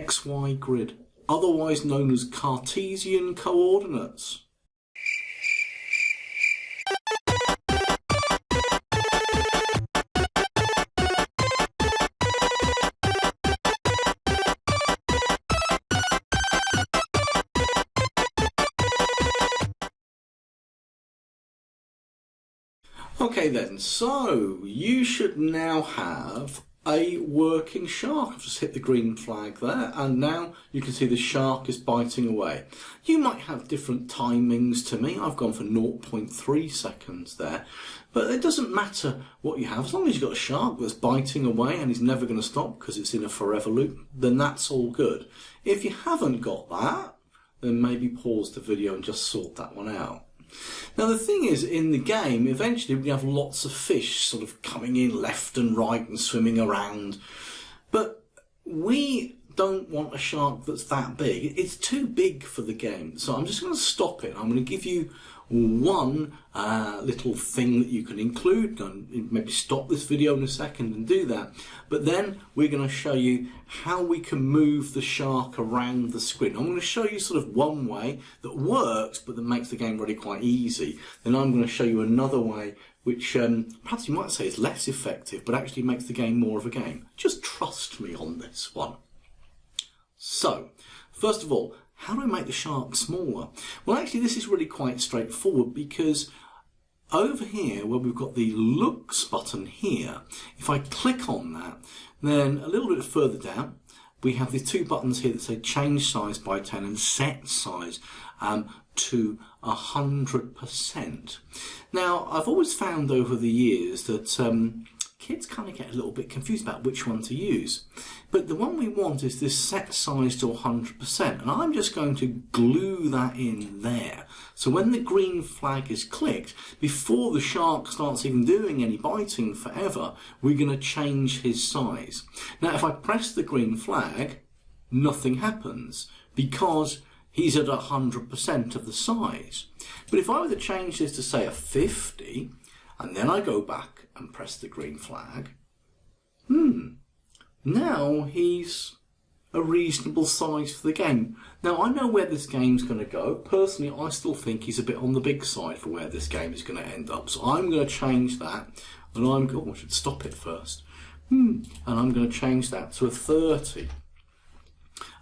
XY grid, otherwise known as Cartesian coordinates. Okay then, so you should now have a working shark. I've just hit the green flag there, and now you can see the shark is biting away. You might have different timings to me. I've gone for 0.3 seconds there, but it doesn't matter what you have. As long as you've got a shark that's biting away and he's never going to stop because it's in a forever loop, then that's all good. If you haven't got that, then maybe pause the video and just sort that one out. Now the thing is, in the game, eventually we have lots of fish sort of coming in left and right and swimming around, but we don't want a shark that's that big. It's too big for the game, so I'm just going to stop it. I'm going to give you one little thing that you can include. Maybe stop this video in a second and do that, but then we're going to show you how we can move the shark around the screen. I'm going to show you sort of one way that works but that makes the game really quite easy. Then I'm going to show you another way which perhaps you might say is less effective but actually makes the game more of a game. Just trust me on this one. So first of all, how do I make the shark smaller? Well, actually this is really quite straightforward, because over here where we've got the looks button here, if I click on that, then a little bit further down we have the two buttons here that say change size by 10 and set size to 100%. Now I've always found over the years that kids kind of get a little bit confused about which one to use. But the one we want is this set size to 100%, and I'm just going to glue that in there. So when the green flag is clicked, before the shark starts even doing any biting forever, we're going to change his size. Now if I press the green flag, nothing happens because he's at 100% of the size. But if I were to change this to say a 50, and then I go back and press the green flag, now he's a reasonable size for the game. Now I know where this game's going to go. Personally, I still think he's a bit on the big side for where this game is going to end up. So I'm going to change that, and I should stop it first. And I'm going to change that to a 30. And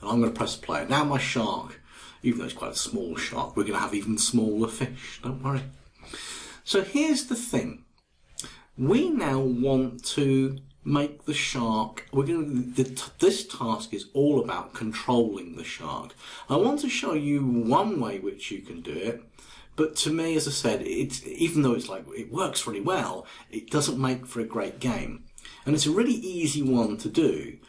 I'm going to press play. Now my shark, even though it's quite a small shark, we're going to have even smaller fish, don't worry. So here's the thing. We now want to make the shark, this task is all about controlling the shark. I want to show you one way which you can do it, but to me, as I said, even though it works really well, it doesn't make for a great game. And it's a really easy one to do.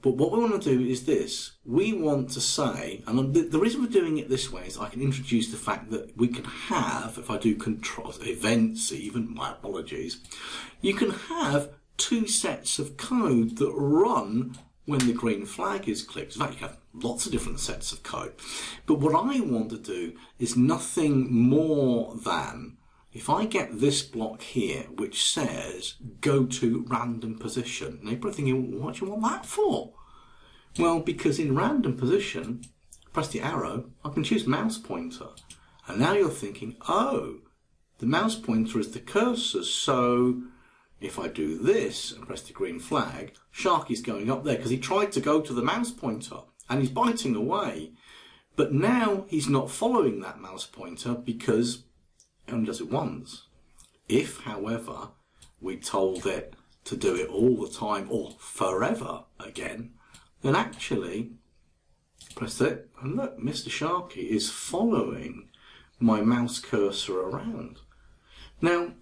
But what we want to do is this. We want to say, and the reason we're doing it this way is I can introduce the fact that we can have, if I do control events even, my apologies, you can have two sets of code that run when the green flag is clicked. In fact, you have lots of different sets of code. But what I want to do is nothing more than, if I get this block here which says go to random position, now you're probably thinking, what do you want that for? Well, because in random position, press the arrow, I can choose mouse pointer. And now you're thinking, oh, the mouse pointer is the cursor, so if I do this and press the green flag, Sharky's going up there because he tried to go to the mouse pointer and he's biting away. But now he's not following that mouse pointer because it only does it once. If, however, we told it to do it all the time or forever again, then actually press it and look, Mr. Sharky is following my mouse cursor around. Now,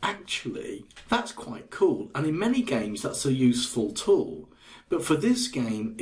actually, that's quite cool, and in many games that's a useful tool, but for this game it's